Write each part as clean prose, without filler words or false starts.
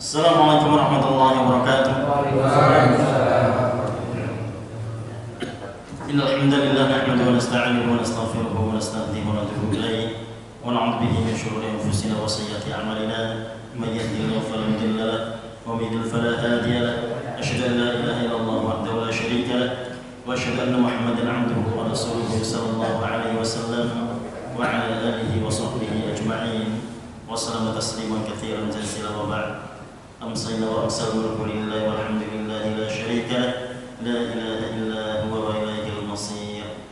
Assalamualaikum warahmatullahi wabarakatuh. Innal hamdalillah nahmaduhu wa nasta'inuhu wa nastaghfiruhu wa nastahdihi wa natubu ilayhi wa na'udzu bihi min shururi anfusina wa sayyiati a'malina may yahdihillahu fala mudilla lahu wa may yudlil fala hadiya lahu asyhadu an la ilaha illallah wahdahu la syarika lahu wa asyhadu anna Muhammadan 'abduhu wa rasuluhu sallallahu alaihi wasallam wa ala alihi wa sahbihi ajma'in wa sallama tasliman katsiran jazilan wa ba'd. Amsayna wa amsal mulku lillahi walhamdulillahi la syarika la ilaha illa huwa wa ilaihil masir.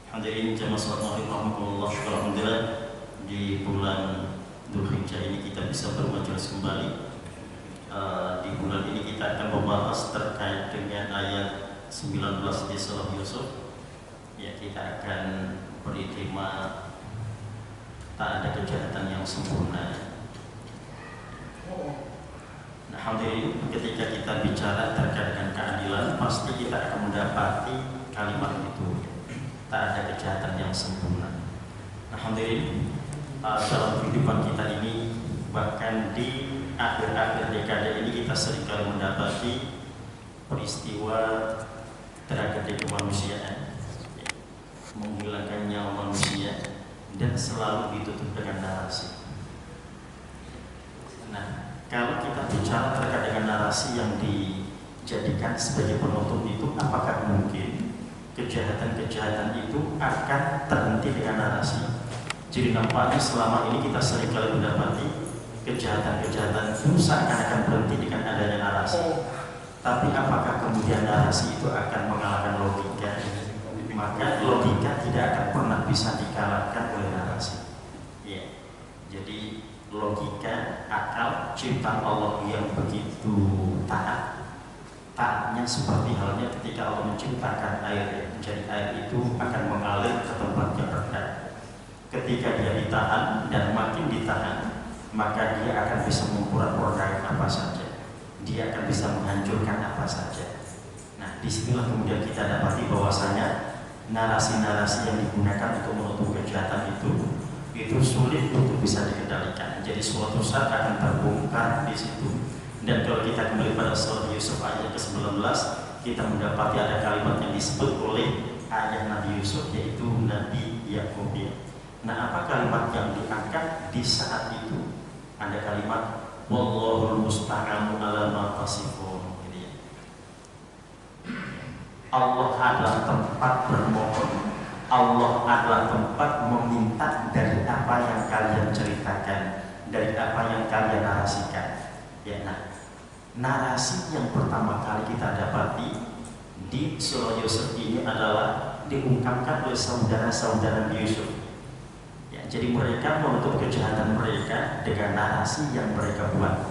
Hadirin jamaah salat maghrib rahimakumullah, syukur alhamdulillah di bulan Dzulhijjah ini kita bisa bermajelis kembali. Di bulan ini kita akan membahas terkait dengan ayat 19 di surah Yusuf. Ya, kita akan beri tema tak ada kejahatan yang sempurna. Nah, hadirin, ketika kita bicara terkait dengan keadilan, pasti kita akan mendapati kalimat itu, tak ada kejahatan yang sempurna. Nah, hadirin, dalam kehidupan kita ini, bahkan di akhir-akhir dekade ini kita seringkali mendapati peristiwa tragedi kemanusiaan, menghilangkan nyawa manusia, dan selalu ditutup dengan narasi. Nah, kalau kita bicara terkait dengan narasi yang dijadikan sebagai penutup itu, apakah mungkin kejahatan-kejahatan itu akan terhenti dengan narasi? Jadi nampaknya selama ini kita seringkali mendapati kejahatan-kejahatan itu seakan-akan berhenti dengan adanya narasi. Tapi apakah kemudian narasi itu akan mengalahkan logika? Maka logika tidak akan pernah bisa dikalahkan oleh narasi. Ya. Jadi logika, akal, ciptaan Allah yang begitu taatnya seperti halnya ketika Allah menciptakan air. Jadi air itu akan mengalir ke tempat yang rendah. Ketika dia ditahan dan makin ditahan, maka dia akan bisa memporak-porandakan apa saja. Dia akan bisa menghancurkan apa saja. Nah, disinilah kemudian kita dapati bahwasanya narasi-narasi yang digunakan untuk menutup kejahatan itu sulit untuk bisa dikendalikan. Jadi suatu saat akan terbongkar di situ. Dan kalau kita kembali pada surah Yusuf ayat ke-19, kita mendapati ada kalimat yang disebut oleh ayah Nabi Yusuf, yaitu Nabi Yakub. Nah, apa kalimat yang diangkat di saat itu? Ada kalimat wallahul musta'anu ala ma tasifun. Allah adalah tempat bermohon, Allah adalah tempat meminta dari apa yang kalian ceritakan, dari apa yang kalian narasikan. Ya, nah, narasi yang pertama kali kita dapati di surah Yusuf ini adalah diungkapkan oleh saudara-saudara Yusuf. Ya, jadi mereka menutup kejahatan mereka dengan narasi yang mereka buat.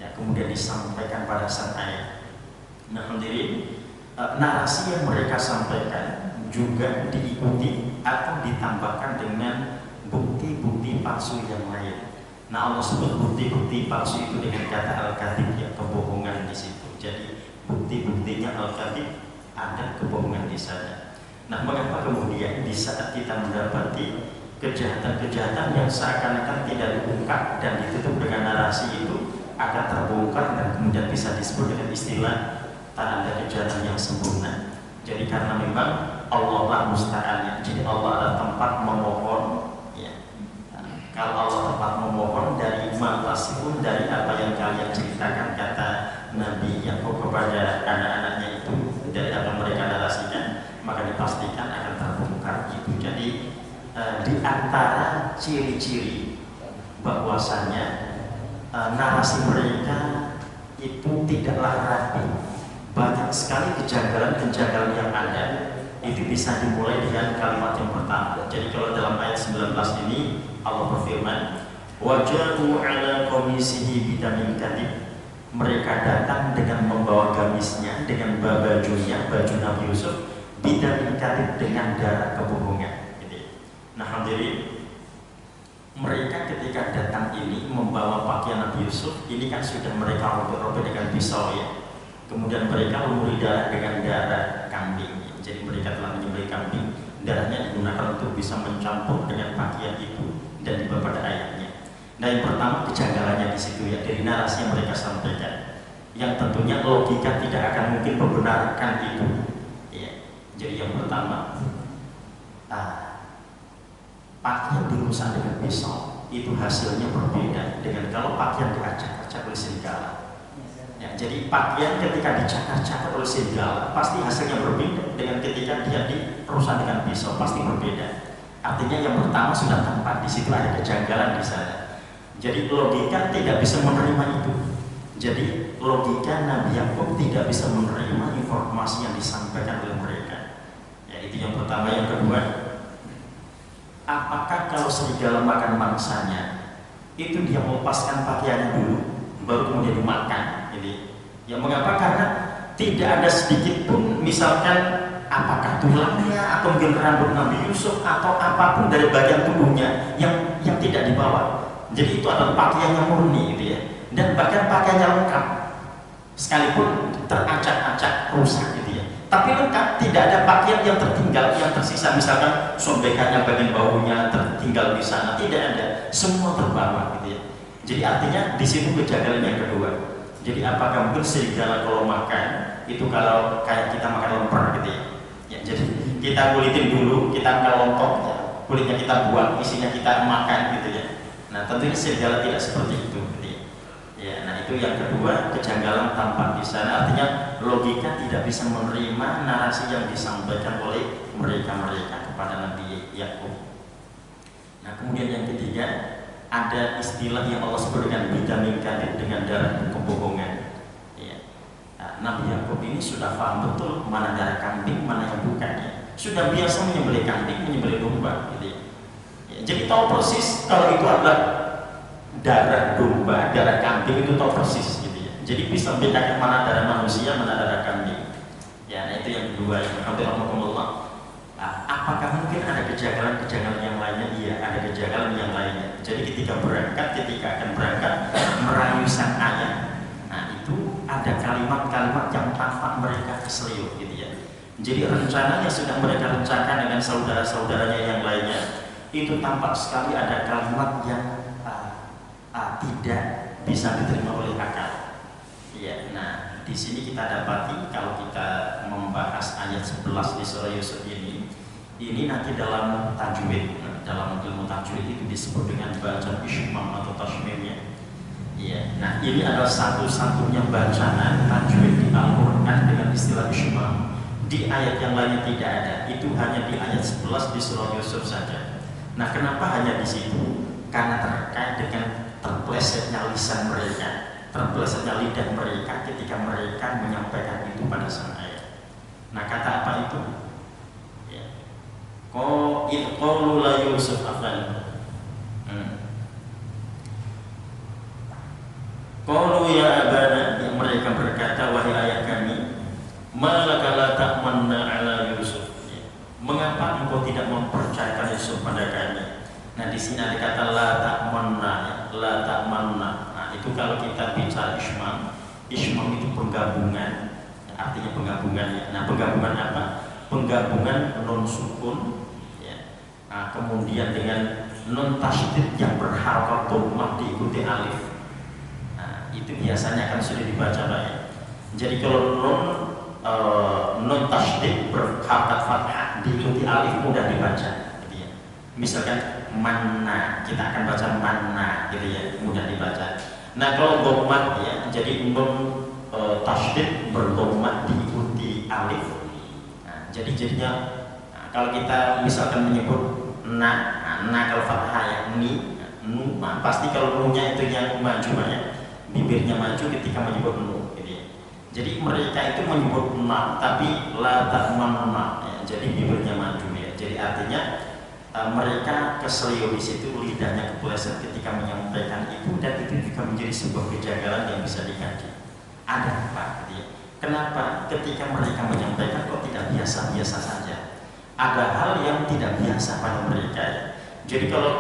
Ya, kemudian disampaikan pada sang ayah. Nah, hadirin, narasi yang mereka sampaikan juga diikuti atau ditambahkan dengan bukti-bukti palsu yang lain. Nah, Allah sebut bukti-bukti palsu itu dengan kata al-kadhib, ya, kebohongan di situ. Jadi bukti-buktinya al-kadhib, ada kebohongan di sana. Nah, mengapa kemudian di saat kita mendapati kejahatan-kejahatan yang seakan-akan tidak diungkap dan ditutup dengan narasi itu akan terbongkar dan kemudian bisa disebut dengan istilah tak ada kejahatan yang sempurna? Jadi karena memang Allah lah musta'annya. Jadi Allah adalah tempat memohon, ya. Kalau Allah tempat memohon dari matasipun, dari apa yang kalian ceritakan, kata Nabi Yakub kepada anak-anaknya itu, dari apa mereka narasikan, maka dipastikan akan terbongkar gitu. Jadi di antara ciri-ciri bahwasanya narasi mereka itu tidaklah rapi, banyak sekali kejanggalan-kejanggalan yang ada, itu bisa dimulai dengan kalimat yang pertama. Jadi kalau dalam ayat 19 ini Allah berfirman, waja'u ala qamisihi bidamin kadhib, mereka datang dengan membawa gamisnya, dengan bajunya, baju Nabi Yusuf, bidamin kadhib, dengan darah kebohongan. Nah, hadirin, mereka ketika datang ini membawa pakaian Nabi Yusuf, ini kan sudah mereka robek-robek dengan pisau, ya. Kemudian mereka lumuri darah dengan darah kambing. Jadi mereka telah menyembelih kambing, darahnya digunakan untuk bisa mencampur dengan pakaian itu dan dibawa pada ayatnya. Nah, yang pertama kejanggalannya di situ ya, dari narasi yang mereka sampaikan, yang tentunya logika tidak akan mungkin membenarkan itu. Ya. Jadi yang pertama, pakaian dirusak dengan pisau itu hasilnya berbeda dengan kalau pakaian diacak-acak oleh serigala. Ya, jadi pakaian ketika dicakar-cakar oleh serigala pasti hasilnya berbeda dengan ketika dia dirusak dengan pisau, pasti berbeda. Artinya yang pertama sudah tampak di situ ada kejanggalan di sana. Jadi logika tidak bisa menerima itu. Jadi logika Nabi Yakub tidak bisa menerima informasi yang disampaikan oleh mereka. Ya, itu yang pertama. Yang kedua, apakah kalau serigala makan mangsanya itu dia melepaskan pakaiannya dulu baru kemudian dimakan? Jadi ya mengapa? Karena tidak ada sedikit pun misalkan apakah tulangnya atau mungkin rambut Nabi Yusuf atau apapun dari bagian tubuhnya yang tidak dibawa. Jadi itu adalah pakaiannya murni gitu ya. Dan bahkan pakaiannya lengkap sekalipun teracak-acak rusak gitu ya, tapi lengkap, tidak ada pakaian yang tertinggal, yang tersisa, misalkan sobekannya bagian baunya tertinggal di sana, tidak ada, semua terbawa gitu ya. Jadi artinya di situ kejanggalan yang kedua. Jadi apakah mungkin serigala kalau makan itu kalau kayak kita makan lemper gitu ya, ya jadi kita kulitin dulu, kita kelontok ya, kulitnya kita buang, isinya kita makan gitu ya. Nah tentunya serigala tidak seperti itu gitu ya. Ya, nah itu yang kedua, kejanggalan tampak di sana. Artinya logika tidak bisa menerima narasi yang disampaikan oleh mereka kepada Nabi Yakub. Nah kemudian yang ketiga, ada istilah yang Allah sebut dengan bidamin kadhib, dengan darah kebohongan. Ya. Nah, Nabi Yakub ini sudah paham betul mana darah kambing, mana yang bukan ya. Sudah biasa menyembelih kambing, menyembelih domba gitu ya. Ya, jadi tahu persis kalau itu adalah darah domba, darah kambing, itu tahu persis gitu ya. Jadi bisa membedakan mana darah manusia, mana darah kambing. Ya, nah itu yang kedua. Yang alhamdulillah. Apakah mungkin ada kejanggalan yang lainnya? Iya, ada kejanggalan yang lainnya. Jadi ketika akan berangkat merayu sang ayah, nah itu ada kalimat-kalimat yang tampak mereka keseliu gitu ya. Jadi rencananya sudah mereka rencanakan dengan saudara-saudaranya yang lainnya, itu tampak sekali ada kalimat yang tidak bisa diterima oleh akal. Ya, nah di sini kita dapati kalau kita membahas ayat 11 di surah Yusuf ini nanti dalam tajwid, dalam ilmu tajwid itu disebut dengan bacaan ishmam atau tasmimnya. Ya, nah ini adalah satu-satunya bacaan tajwid di Al-Quran dengan istilah ishmam. Di ayat yang lainnya tidak ada, itu hanya di ayat 11 di surah Yusuf saja. Nah kenapa hanya di situ? Karena terkait dengan terplesetnya lisan mereka, terplesetnya lidah mereka ketika mereka menyampaikan itu pada sang ayah. Nah kata apa itu? Ya. Qalu la Yusuf afan. Qalu ya abana, yang mereka berkata wahai ayah kami, malaka la ta'manna ala Yusuf. Ya. Mengapa engkau tidak mempercayakan Yusuf pada kami? Nah di sini ada kata la ta'manna, la ta'manna. Nah itu kalau kita bicara ishmam itu penggabungan, artinya penggabungan ya. Nah penggabungan apa? Penggabungan non sukun ya. Nah, kemudian dengan non tasydid yang berharokat dhammah diikuti alif. Nah itu biasanya akan sudah dibaca Pak ya. Jadi kalau non tasydid berharokat fathah diikuti alif mudah dibaca gitu ya. Misalkan manna, kita akan baca manna gitu ya, mudah dibaca. Nah kalau dhammah ya, jadi tasydid berdhammah diikuti alif. Nah, jadinya kalau kita misalkan menyebut na kalau fathah ya ni, nu, pasti kalau nunya itu yang maju ya, bibirnya maju ketika menyebut nu gitu ya. Jadi mereka itu menyebut na tapi la ta'manna ya, jadi bibirnya maju ya. Jadi artinya mereka keseliu di situ, lidahnya kepleset ketika menyampaikan itu, dan itu juga menjadi sebuah kejanggalan yang bisa dikaji. Ada apa? Gitu ya. Kenapa ketika mereka menyampaikan kok tidak biasa-biasa saja? Ada hal yang tidak biasa pada mereka. Ya. Jadi kalau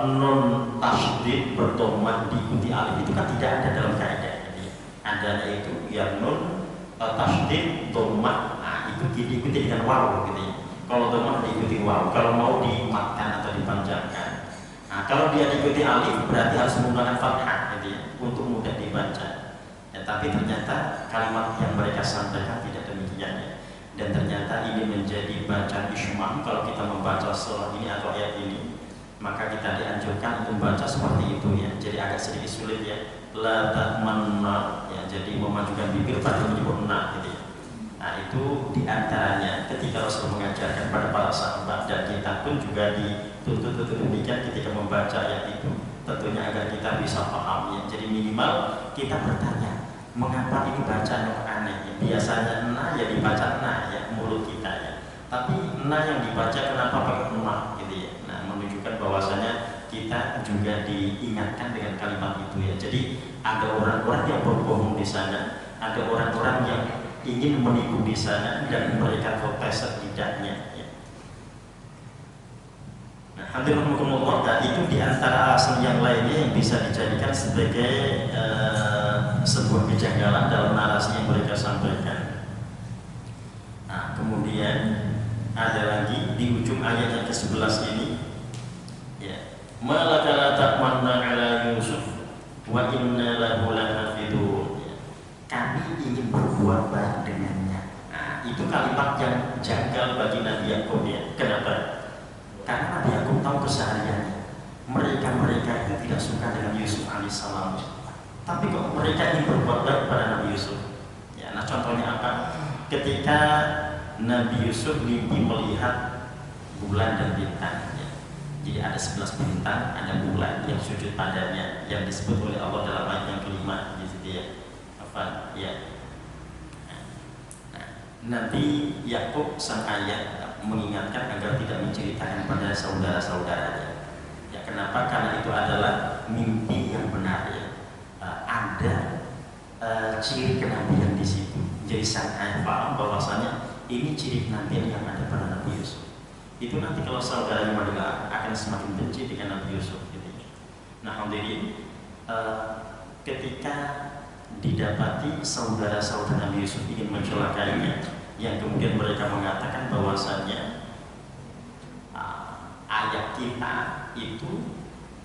non tasydid berdhammah diikuti alif itu kan tidak ada dalam kaidah. Gitu ya. Adanya itu yang non tasydid dhammah, itu diikuti dengan waw gitu ya. Kalau dhammah diikuti waw, kalau mau dimatkan atau dipanjangkan. Nah, Nah, kalau dia diikuti alif berarti harus menggunakan fathah gitu ya, untuk mudah dibaca. Ya, tapi ternyata kalimat yang mereka sampaikan tidak demikian ya. Dan ternyata ini menjadi bacaan isyma. Kalau kita membaca surah ini atau ayat ini, maka kita dianjurkan untuk membaca seperti itu ya. Jadi agak sedikit sulit ya. La ta'manna ya, jadi memajukan bibir pada menyebut na gitu ya. Nah, itu diantaranya ketika Rasul mengajarkan pada para sahabat, dan kita pun juga dituntut untuk demikian ketika membaca ayat itu, tentunya agar kita bisa paham ya. Jadi minimal kita bertanya, mengapa ini bacaan yang aneh ya? Biasanya na ya dibaca na ya, mulut kita ya, tapi na yang dibaca kenapa pakai ma gitu ya. Nah, menunjukkan bahwasanya kita juga diingatkan dengan kalimat itu ya. Jadi ada orang-orang yang berbohong di sana, ada orang-orang yang ingin menipu di sana, dan mereka protes setidaknya ya. Nah, hadirin rahimakumullah, itu diantara alasan yang lainnya yang bisa dijadikan sebagai sebuah kejanggalan dalam narasi yang mereka sampaikan. Nah, kemudian ada lagi di ujung ayat yang ke-11 ini ya, malaka la ta'manna ala Yusuf wa inna lahu lahafidun. Kami ingin berbuat baik dengannya. Nah, itu kalimat yang janggal bagi Nabi Yakub ya. Kenapa? Karena Nabi Yakub tahu kesehariannya. Mereka itu tidak suka dengan Yusuf alaihissalam. Tapi kok mereka ingin berbuat baik pada Nabi Yusuf. Ya, nah contohnya apa? Ketika Nabi Yusuf mimpi melihat bulan dan bintang. Ya. Jadi ada 11 bintang, ada bulan yang sujud padanya, yang disebut oleh Allah dalam ayat yang kelima di situ ya. Apa? Ya. Nah, Nabi Yakub sang ayah mengingatkan agar tidak menceritakan pada saudara-saudaranya. Ya, kenapa? Karena itu adalah mimpi yang benar ya. Ada ciri kenabian di situ. Jadi sang ayah paham bahwasanya ini ciri kenabian yang ada pada Nabi Yusuf. Itu nanti kalau saudaranya mendengar akan semakin benci dengan Nabi Yusuf. Gitu. Nah, hadirin, ketika didapati saudara-saudara Nabi Yusuf ingin mencelakainya, yang kemudian mereka mengatakan bahwasanya ayah kita itu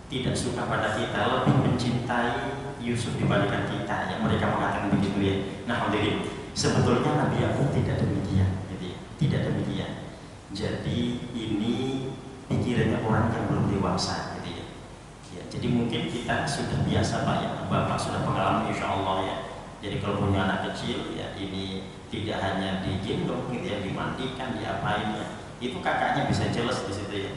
tidak suka pada kita, lebih mencintai Yusuf dibandingkan kita, yang mereka mengatakan begitu ya. Nah, hadirin, sebetulnya Nabi Yakub tidak demikian, gitu ya. Tidak demikian. Jadi ini pikirannya orang yang belum dewasa, gitu ya. Ya, jadi mungkin kita sudah biasa Pak ya, Bapak sudah pengalaman insya Allah ya. Jadi kalau punya anak kecil ya, ini tidak hanya digendong gitu ya, dimandikan, diapain ya, itu kakaknya bisa jelas di situ ya.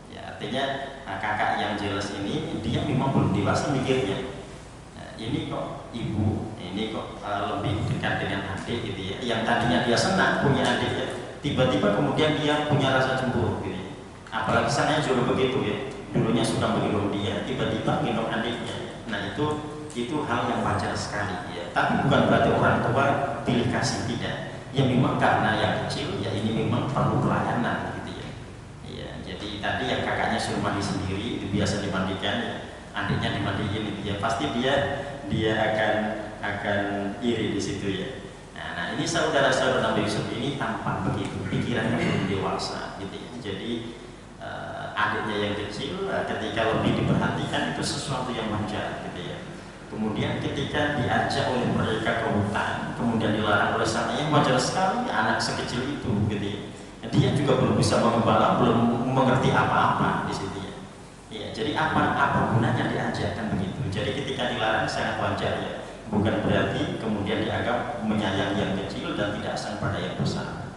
Ya artinya kakak yang jelas ini dia memang belum dewasa mikirnya. Ini kok ibu, ini kok lebih dekat dengan adik gitu ya. Yang tadinya dia senang punya adik ya, tiba-tiba kemudian dia punya rasa cemburu gitu ya. Apalagi sana juga begitu ya. Dulunya suka menggendong dia, tiba-tiba gendong adiknya. Nah itu hal yang wajar sekali ya. Tapi bukan berarti orang tua pilih kasih, tidak. Ya memang karena yang kecil ya ini memang perlu pelayanan gitu ya. Ya jadi tadi yang kakaknya suruh mandi sendiri itu biasa dimandikan ya. Adiknya dimandiin itu ya, pasti dia akan iri di situ ya. Nah ini saudara-saudara Nabi Yusuf ini tampak begitu, pikirannya belum dewasa gitu ya. Jadi adiknya yang kecil ketika lebih diperhatikan itu sesuatu yang wajar gitu ya. Kemudian ketika diajak oleh mereka ke hutan, kemudian dilarang oleh sang ayah, wajar sekali anak sekecil itu gitu ya. Dia juga belum bisa mengembala, belum mengerti apa-apa di situ ya. Ya, jadi apa gunanya diajarkan begitu. Jadi ketika dilarang sangat wajar ya. Bukan berarti kemudian dianggap menyayangi yang kecil dan tidak sayang pada yang besar.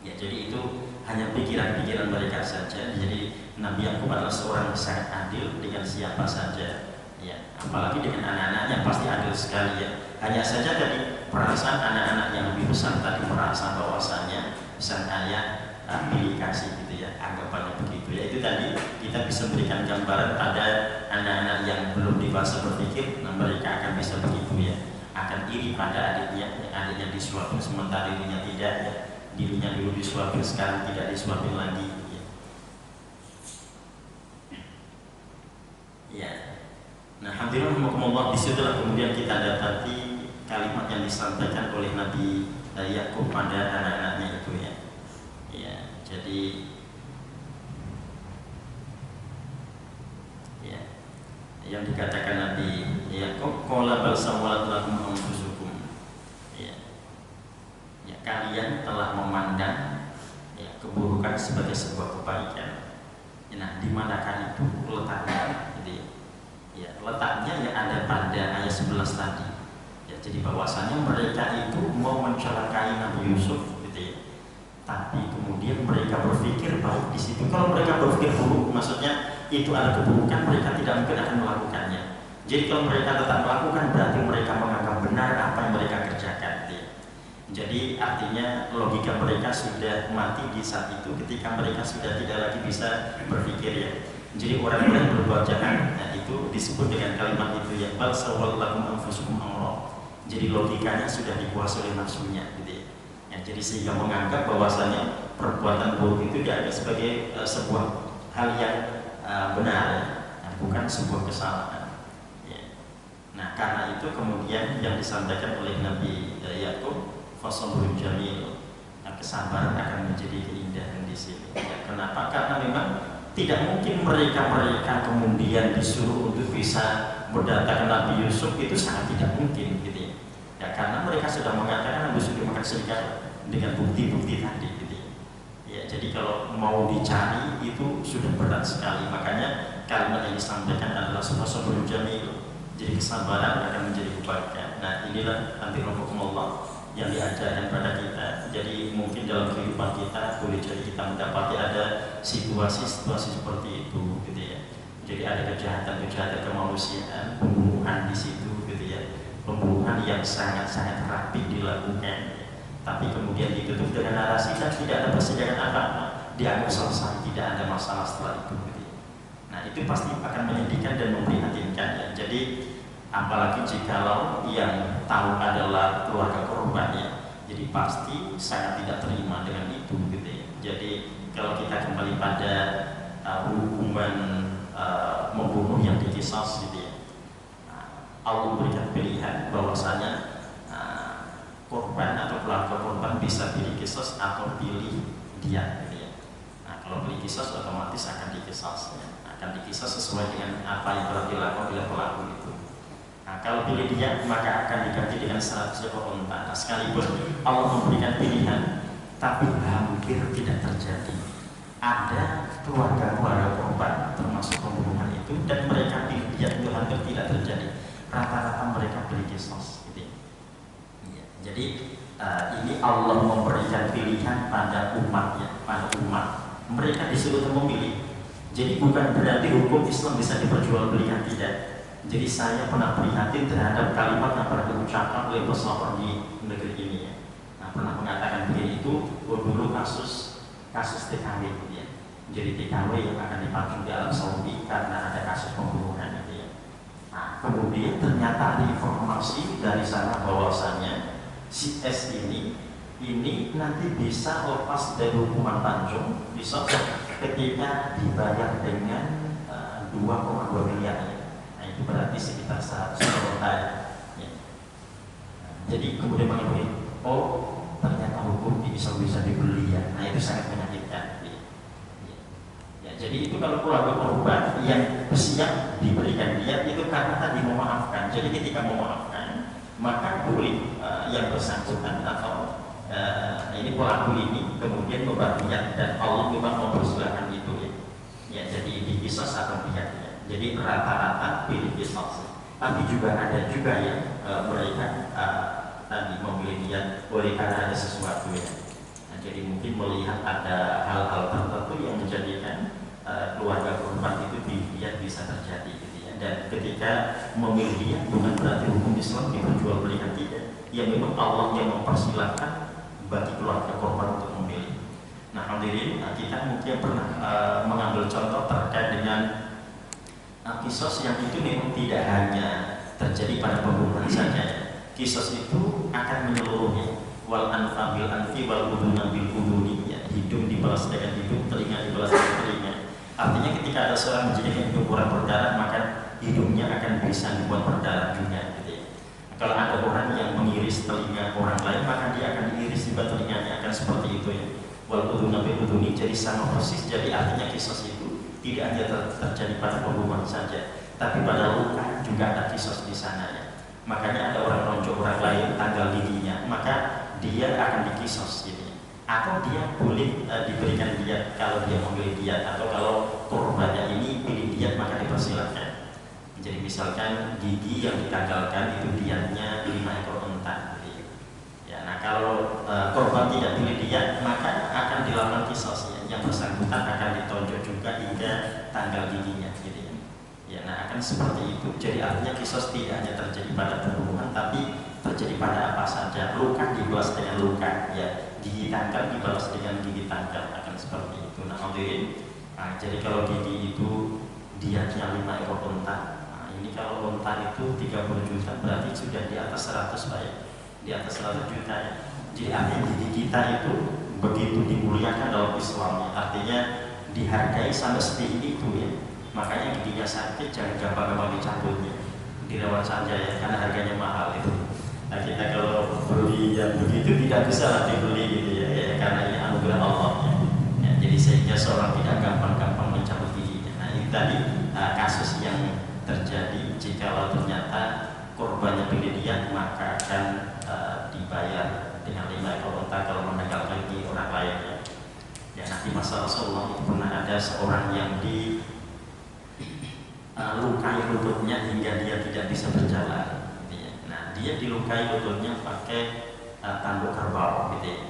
Ya, jadi itu hanya pikiran-pikiran mereka saja. Jadi Nabi Yakub adalah seorang yang sangat adil dengan siapa saja. Ya, apalagi dengan anak-anaknya pasti adil sekali ya. Hanya saja tadi perasaan anak-anak yang lebih besar tadi merasa bahwasanya sang ayah pilih kasih gitu ya, anggapannya begitu ya. Itu tadi kita bisa berikan gambaran pada anak-anak yang belum dewasa berpikir, nah mereka akan bisa begitu ya, akan iri pada adiknya disuapin sementara dirinya tidak ya, dirinya dulu disuapin sekarang tidak disuapin lagi ya. Ya. Nah, hadirin rahimakumullah, disitulah kemudian kita dapati kalimat yang disampaikan oleh Nabi Yakub pada anak-anaknya itu ya. Ya, jadi yang dikatakan Nabi, ya qala bal sawalat lakum anfusukum, ya, ya kalian telah memandang ya keburukan sebagai sebuah kebaikan. Nah, di manakah itu letaknya? Gitu ya. Ya, letaknya ya ada pada ayat 11 tadi. Ya, jadi bahwasanya mereka itu mau mencelakai Nabi Yusuf, gitu ya. Tapi kemudian mereka berpikir bahwa di situ kalau mereka berpikir buruk, maksudnya itu ada keburukan, mereka tidak mungkin akan melakukannya. Jadi kalau mereka tetap melakukan, berarti mereka menganggap benar apa yang mereka kerjakan. Ya. Jadi artinya logika mereka sudah mati di saat itu, ketika mereka sudah tidak lagi bisa berpikir ya. Jadi orang-orang berbuat jahat, nah itu disebut dengan kalimat itu ya, bal sawwal lakum anfusukum amra. Jadi logikanya sudah dikuasai oleh nafsunya, gitu ya. Ya, jadi sehingga menganggap bahwasanya perbuatan buruk itu dianggap sebagai sebuah hal yang benar, ya, bukan sebuah kesalahan. Ya. Nah, karena itu kemudian yang disampaikan oleh Nabi Yakub, fasabrun jamil, nah, kesabaran akan menjadi keindahan di sini. Ya, kenapa? Karena memang tidak mungkin mereka kemudian disuruh untuk bisa mendatangkan Nabi Yusuf, itu sangat tidak mungkin, gitu ya. Ya, karena mereka sudah mengatakan Nabi Yusuf dimakan serigala dengan bukti-bukti tadi, gitu ya. Ya, jadi kalau mau dicari itu sudah berat sekali. Makanya kalimat yang disampaikan adalah fasabrun jamil. Jadi kesabaran akan menjadi kebaikan. Nah, inilah anti Allah yang diajarkan pada kita. Jadi mungkin dalam kehidupan kita boleh jadi kita mendapati ada situasi-situasi seperti itu, gitu ya. Jadi ada kejahatan-kejahatan kemanusiaan, pembunuhan di situ, gitu ya. Pembunuhan yang sangat-sangat rapi dilakukan, tapi kemudian ditutup dengan narasi dan tidak ada persidangan apa-apa, dianggap selesai, tidak ada masalah setelah itu, gitu ya. Nah, itu pasti akan menyedihkan dan memprihatinkan ya. Jadi apalagi jikalau yang tahu adalah keluarga korban ya, jadi pasti sangat tidak terima dengan itu, gitu ya. Jadi kalau kita kembali pada hukuman membunuh yang diqisas, gitu ya, Allah memberikan pilihan bahwasanya korban atau keluarga korban bisa pilih qisas atau pilih dia, gitu ya. Nah, kalau pilih qisas otomatis akan diqisas ya. Akan diqisas sesuai dengan apa yang telah dilakukan oleh pelaku itu. Nah, kalau pilih dia maka akan diganti dengan 100 ekor unta. Nah, sekalipun Allah memberikan pilihan, tapi hampir tidak terjadi. Ada keluarga-keluarga korban termasuk pembunuhan itu, dan mereka pilih dia itu hampir tidak terjadi. Rata-rata mereka pilih qisas, gitu ya. Jadi ini Allah memberikan pilihan pada umatnya, pada umat. Mereka disuruh memilih. Jadi bukan berarti hukum Islam bisa diperjualbelikan, tidak. Jadi saya pernah prihatin terhadap kalimat yang pernah diucapkan oleh pesohor di negeri ini ya. Nah, pernah mengatakan begini, itu dulu kasus TKW, gitu ya. Jadi TKW yang akan dipancung di Arab Saudi karena ada kasus pembunuhan, gitu ya. Nah, kemudian ternyata ada informasi dari sana bahwasanya si S ini nanti bisa lepas dari hukuman pancung bisa ketika dibayar dengan 2,2 miliar ya. Itu berarti sekitar 100 juta ya. Jadi kemudian mengetahui, oh ternyata hukum bisa dibeli ya. Nah, itu sangat menyakitkan ya. Ya, jadi itu kalau keluarga korban yang siap diberikan dia itu karena tadi memaafkan. Jadi ketika memaafkan maka boleh yang bersangkutan atau ini pelaku ini kemudian membantunya, dan Allah memang mempersilahkan itu ya. Ya, jadi diqisas atau pihaknya. Jadi rata-rata pilih qisas, tapi juga ada juga yang mereka tadi memilih dia oleh karena ada sesuatu ya. Nah, jadi mungkin melihat ada hal-hal tertentu yang menjadikan keluarga korban itu dilihat bisa terjadi, gitu ya. Dan ketika memilih dia bukan berarti hukum Islam diperjualbelikan, tidak. Ya memang Allah yang mempersilahkan bagi keluarga korban untuk memilih. Nah, hadirin, kita mungkin pernah mengambil contoh terkait dengan kisos yang itu memang tidak hanya terjadi pada pembunuhan saja. Kisos itu akan menyeluruhnya. Wal anfa bil anfi wal udhuna bil udhuni ya. Hidung dibalas dengan hidung, telinga dibalas dengan telinga. Artinya ketika ada seorang menjadikan hidung kurang berdarah, maka hidungnya akan bisa dibuat berdarah juga, gitu ya. Kalau ada orang yang mengiris telinga orang lain, maka dia akan diiris juga telinganya, akan seperti itu ya. Wal udhuna bil udhuni, jadi sama persis. Jadi artinya kisos itu tidak hanya terjadi pada pembunuhan saja, Tapi pada luka juga ada kisos di sana ya. Makanya ada orang ronjok orang lain tanggal giginya, maka dia akan dikisos gitu. Atau dia boleh diberikan diat kalau dia memilih diat, atau kalau korbannya ini pilih diat maka dipersilakan. Jadi misalkan gigi yang ditanggalkan itu diatnya 5 ekor unta gitu. Ya, nah kalau korban tidak pilih diat maka akan dilakukan kisos ya. Yang bersangkutan akan ditonjok juga hingga tanggal giginya gitu ya. Ya, nah akan seperti itu. Jadi artinya kisos tidak hanya terjadi pada pembunuhan, tapi terjadi pada apa saja. Luka dibalas dengan luka, ya. Gigi tangkal dibalas dengan gigi tangkal, akan seperti itu. Nah, jadi kalau gigi itu diatnya 5 ekor unta. Nah, ini kalau unta itu 30 juta, berarti sudah di atas 100 Pak ya. Di atas 100 juta ya. Jadi artinya gigi kita itu begitu dimuliakan dalam Islam. Artinya dihargai sampai setinggi itu ya. Makanya giginya sakit jangan gampang-gampang dicabutnya, dirawat saja ya, karena harganya mahal itu. Nah kita kalau beli yang begitu tidak bisa dibeli gitu ya, karena ini anugerah Allah ya. Jadi sehingga seorang tidak gampang-gampang mencabut giginya. Nah ini tadi kasus yang terjadi. Jika ternyata korbannya pilih diat maka akan dibayar dengan 5 ekor unta kalau menanggalkan gigi orang lain ya. Ya nanti masa Rasulullah itu pernah ada seorang yang lukai lututnya hingga dia tidak bisa berjalan gitu ya. Nah dia dilukai lututnya pakai tanduk kerbau gitu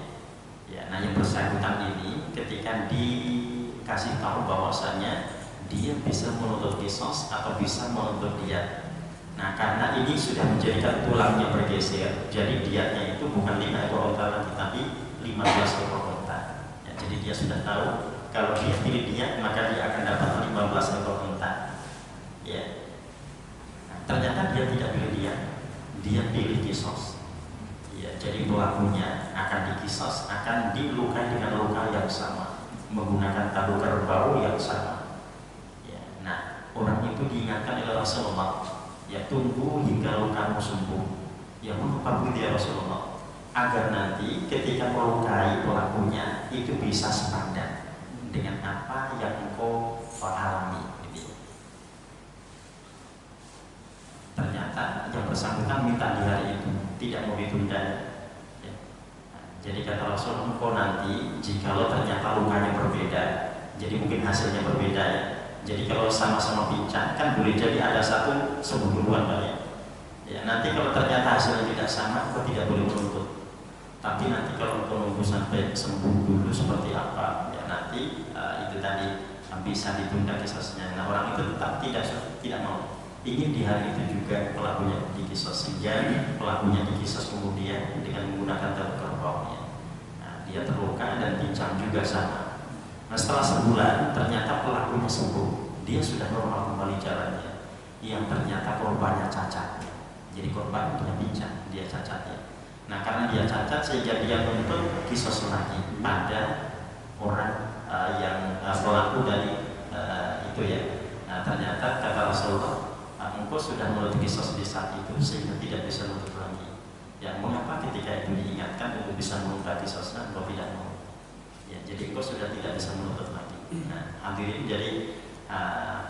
ya. Nah yang bersangkutan ini ketika dikasih tahu bahwasanya dia bisa menuntut kisos atau bisa menuntut diat. Nah karena ini sudah menjadikan tulangnya bergeser, jadi diatnya itu bukan 5 ekor unta lagi tapi 15 ekor unta ya. Jadi dia sudah tahu kalau dia pilih diat maka dia akan dapat 15 ekor unta ya. Nah, ternyata dia tidak pilih dia pilih kisos ya. Jadi pelakunya akan dikisos, akan dilukai dengan luka yang sama, menggunakan tanduk kerbau yang sama ya. Nah orang itu diingatkan oleh Rasulullah ya, tunggu hingga lukamu sembuh ya. Mengapa begitu ya Rasulullah? Agar nanti ketika melukai pelakunya itu bisa sepadan dengan apa yang engkau alami. Ternyata yang bersangkutan minta di hari itu, tidak mau ditunda ya. Jadi kata Rasul, engkau nanti jikalau ternyata lukanya berbeda, jadi mungkin hasilnya berbeda ya. Jadi kalau sama-sama pincang kan boleh jadi ada satu sembuh duluan ya. Ya nanti kalau ternyata hasilnya tidak sama, engkau tidak boleh menuntut. Tapi nanti kalau engkau nunggu sampai sembuh dulu seperti apa ya, nanti itu tadi bisa ditunda kisahnya. Nah orang itu tetap tidak mau. Ingin di hari itu juga pelakunya dikisos, sehingga pelakunya dikisos kemudian dengan menggunakan tanduk kerbaunya. Nah, dia terluka dan pincang juga sama. Nah setelah sebulan ternyata pelakunya sembuh, dia sudah normal kembali jalannya. Yang ternyata korbannya cacat. Jadi korban punya pincang, dia cacat ya. Nah karena dia cacat sehingga dia menuntut kisos lagi pada orang yang pelaku dari itu ya. Nah ternyata kata Rasulullah, engkau sudah menuntut kisos di saat itu sehingga tidak bisa menuntut lagi. Ya mengapa ketika itu diingatkan untuk bisa menuntut kisosnya engkau tidak mau? Ya jadi engkau sudah tidak bisa menuntut lagi. Nah hadirin, jadi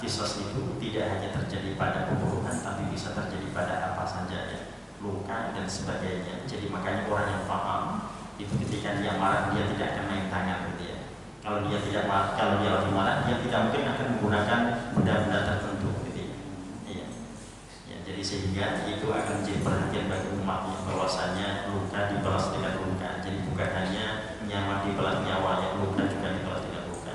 kisos itu tidak hanya terjadi pada pembunuhan tapi bisa terjadi pada apa saja ya, luka dan sebagainya. Jadi makanya orang yang paham itu ketika dia marah dia tidak akan main tangan gitu ya. Kalau dia tidak marah, kalau dia lagi marah dia tidak mungkin akan menggunakan benda-benda tertentu. Jadi sehingga itu akan menjadi perhatian bagi umatnya bahwasanya luka dibalas dengan luka. Jadi bukan hanya nyawa dibalas nyawa, yang luka juga dibalas dengan luka.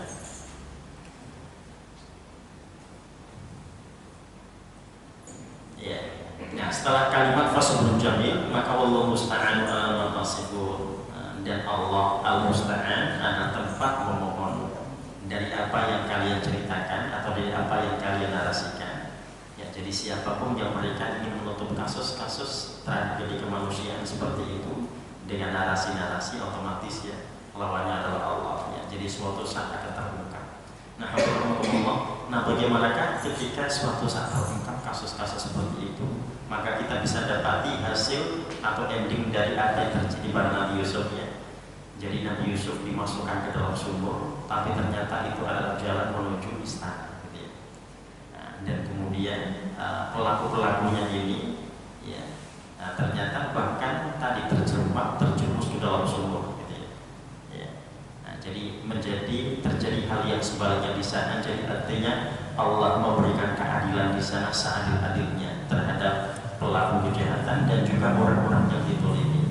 Ya. Nah setelah kalimat fasabrun jamil maka Allah musta'an ala tasifun, dan Allah al-musta'an adalah tempat memohon dari apa yang kalian ceritakan atau dari apa yang kalian narasikan. Jadi siapapun yang mereka ingin menutup kasus-kasus tragedi kemanusiaan seperti itu dengan narasi-narasi, otomatis ya lawannya adalah Allah ya. Jadi suatu saat akan terungkap. Nah, bagaimanakah ketika suatu saat terungkap kasus-kasus seperti itu, maka kita bisa dapati hasil atau ending dari apa yang terjadi pada Nabi Yusuf ya. Jadi Nabi Yusuf dimasukkan ke dalam sumur, tapi ternyata itu adalah jalan menuju istana. dan kemudian pelaku-pelakunya ini ya ternyata bahkan tadi terjerumus ke dalam sumur gitu ya. Ya. Nah, jadi terjadi hal yang sebaliknya di sana. Jadi artinya Allah memberikan keadilan di sana seadil-adilnya terhadap pelaku kejahatan dan juga orang-orang yang ditolimi.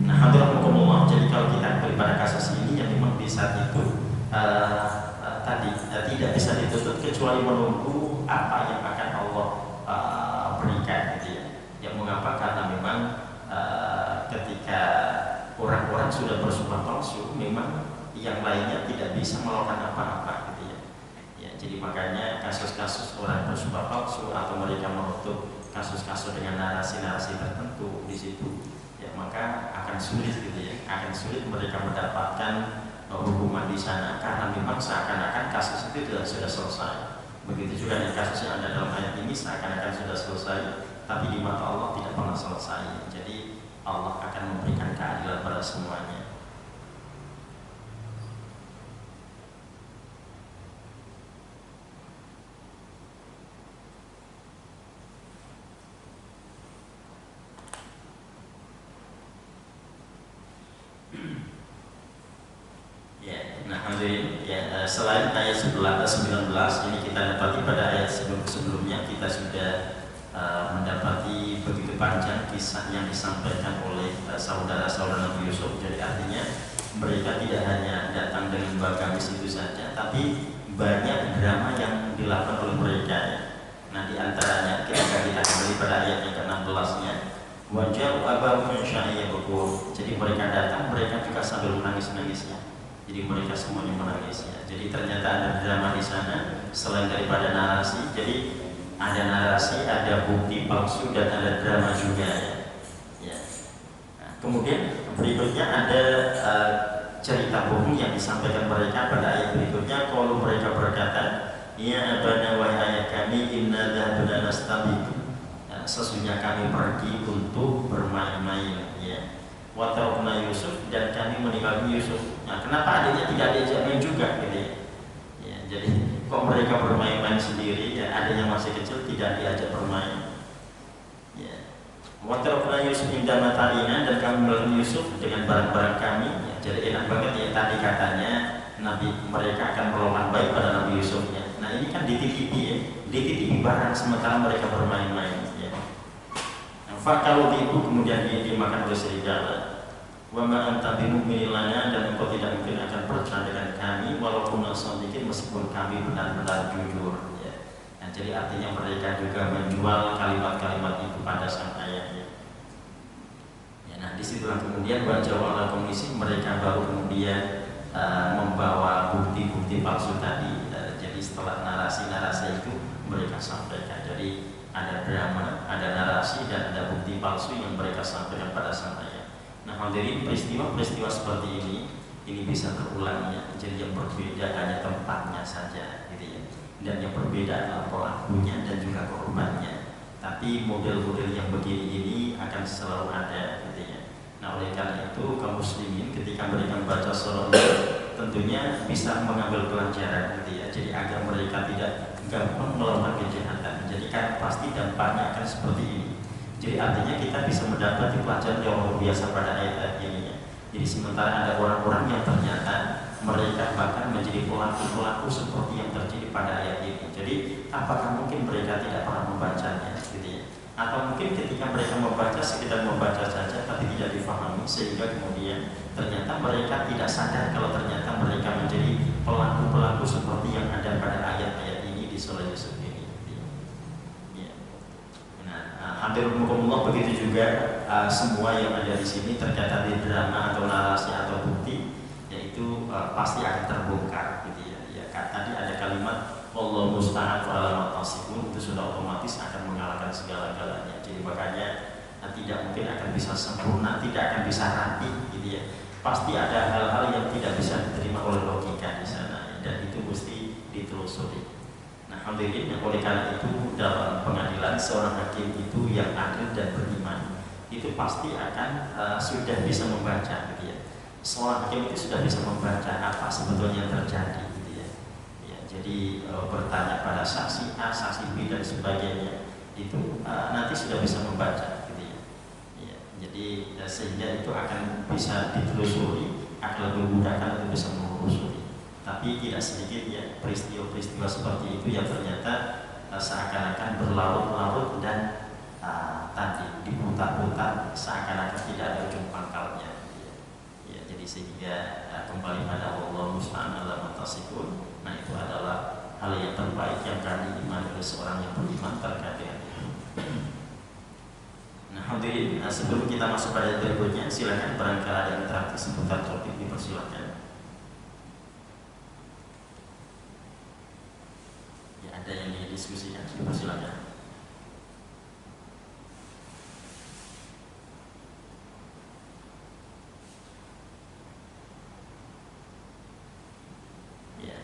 Nah, hadirahumullah, jadi kalau kita kembali pada kasus ini yang memang di saat itu tidak bisa dituntut kecuali menunggu apa yang akan Allah berikan gitu ya. Yang mengapa? Karena memang ketika orang-orang sudah bersumpah palsu, memang yang lainnya tidak bisa melakukan apa-apa gitu ya. Ya, jadi makanya kasus-kasus orang bersumpah palsu atau mereka menutup kasus-kasus dengan narasi-narasi tertentu di situ, ya maka akan sulit gitu ya, akan sulit mereka mendapatkan hukuman di sana karena memang seakan-akan kasus itu sudah selesai. Begitu juga dengan kasus yang ada dalam ayat ini seakan-akan sudah selesai, tapi di mata Allah tidak pernah selesai. Jadi Allah akan memberikan keadilan pada semuanya. Selain ayat 19 ini kita dapati pada ayat sebelumnya kita sudah mendapati begitu panjang kisah yang disampaikan oleh saudara-saudara Nabi Yusuf. Jadi artinya mereka tidak hanya datang dengan bagamis itu saja, tapi banyak drama yang dilakukan oleh mereka. Nah, diantaranya ketika kita kembali pada ayat yang ke-16-nya, wajah abahum syai'a bukur. Jadi mereka datang, mereka juga sambil menangis-nangisnya. Jadi mereka semuanya menangis ya. Jadi ternyata ada drama di sana selain daripada narasi. Jadi ada narasi, ada bukti palsu dan ada drama juga ya. Ya. Nah, kemudian berikutnya ada cerita bohong yang disampaikan mereka pada ayat berikutnya. Kalau mereka berkata, ya abana wahai ayah kami, inna dhahabna nastabiq. Sesungguhnya kami pergi untuk bermain-main ya. Watarokna Yusuf, dan kami meninggalkan Yusuf. Nah, kenapa adiknya tidak diajak main juga gitu ya? Ya, jadi kok mereka bermain-main sendiri ya, adiknya masih kecil tidak diajak bermain. Ya. Watarokna Yusuf indah matalina, dan kami meninggalkan Yusuf dengan barang-barang kami. Ya, jadi enak banget ya tadi katanya Nabi mereka akan berlakukan baik pada Nabi Yusuf ya. Nah, ini kan dititipi ya, dititipi barang sementara mereka bermain-main. Fakal itu kemudian dimakan oleh serigala. Wa ma anta bimu'minin lana, dan engkau tidak mungkin akan percaya dengan kami walaupun sedikit meskipun kami benar-benar jujur ya. Nah, jadi artinya mereka juga menjual kalimat-kalimat itu pada sang ayah ya. Nah, disitulah kemudian wajah komisi mereka baru kemudian membawa bukti-bukti palsu tadi. Jadi setelah narasi-narasi itu mereka sampaikan. Jadi ada drama, ada narasi, dan ada bukti palsu yang mereka sampaikan pada sang ayah. Nah, hadirin, peristiwa-peristiwa seperti ini bisa terulang ya. Jadi yang berbeda hanya tempatnya saja, gitu ya. Dan yang berbeda adalah pelakunya dan juga korbannya. Tapi model-model yang begini ini akan selalu ada, gitu ya. Nah, oleh karena itu kaum muslimin ketika mereka membaca surah ini tentunya bisa mengambil pelajaran, gitu ya. Jadi agar mereka tidak gampang melakukan kejahatan. Jadi kan pasti dampaknya akan seperti ini. Jadi artinya kita bisa mendapat pelajaran yang luar biasa pada ayat-ayat ini ya. Jadi sementara ada orang-orang yang ternyata mereka bahkan menjadi pelaku-pelaku seperti yang terjadi pada ayat ini. Jadi apakah mungkin mereka tidak pernah membacanya gitu ya? Atau mungkin ketika mereka membaca sekedar membaca saja tapi tidak difahami, sehingga kemudian ternyata mereka tidak sadar kalau ternyata mereka menjadi pelaku-pelaku seperti yang ada pada ayat-ayat ini di surah Yusuf ini. Ya. Nah, alhamdulillah begitu juga semua yang ada di sini terkait di drama atau narasi atau bukti, yaitu pasti akan terbongkar gitu ya. Ya tadi ada kalimat Allah musta'an ala ma tasifun, itu sudah otomatis akan mengalahkan segala-galanya. Jadi makanya tidak mungkin akan bisa sempurna, tidak akan bisa rapi gitu ya. Pasti ada hal-hal yang tidak bisa diterima oleh logika di sana, dan itu mesti ditelusuri. Nah, alhamdulillah oleh karena itu dalam pengadilan seorang hakim itu yang adil dan beriman itu pasti akan sudah bisa membaca gitu ya. Seorang hakim itu sudah bisa membaca apa sebetulnya yang terjadi gitu ya. Ya, jadi bertanya pada saksi A, saksi B dan sebagainya itu nanti sudah bisa membaca gitu ya. Ya, jadi sehingga itu akan bisa ditelusuri, akan lebih memudahkan untuk bisa menelusuri. Tapi tidak sedikit ya peristiwa-peristiwa seperti itu yang ternyata seakan-akan berlarut-larut dan tadi diputar-putar seakan-akan tidak ada ujung pangkalnya. Ya, jadi sehingga kembali pada Allah Subhanahu wa ta'ala. Nah, itu adalah hal yang terbaik yang kami imani oleh seorang yang beriman terkait dengan itu. Nah, hadirin, sebelum kita masuk pada berikutnya, silakan barangkali ada interaksi seputar topik, dipersilakan. Ya, ada yang didiskusikan, dipersilakan.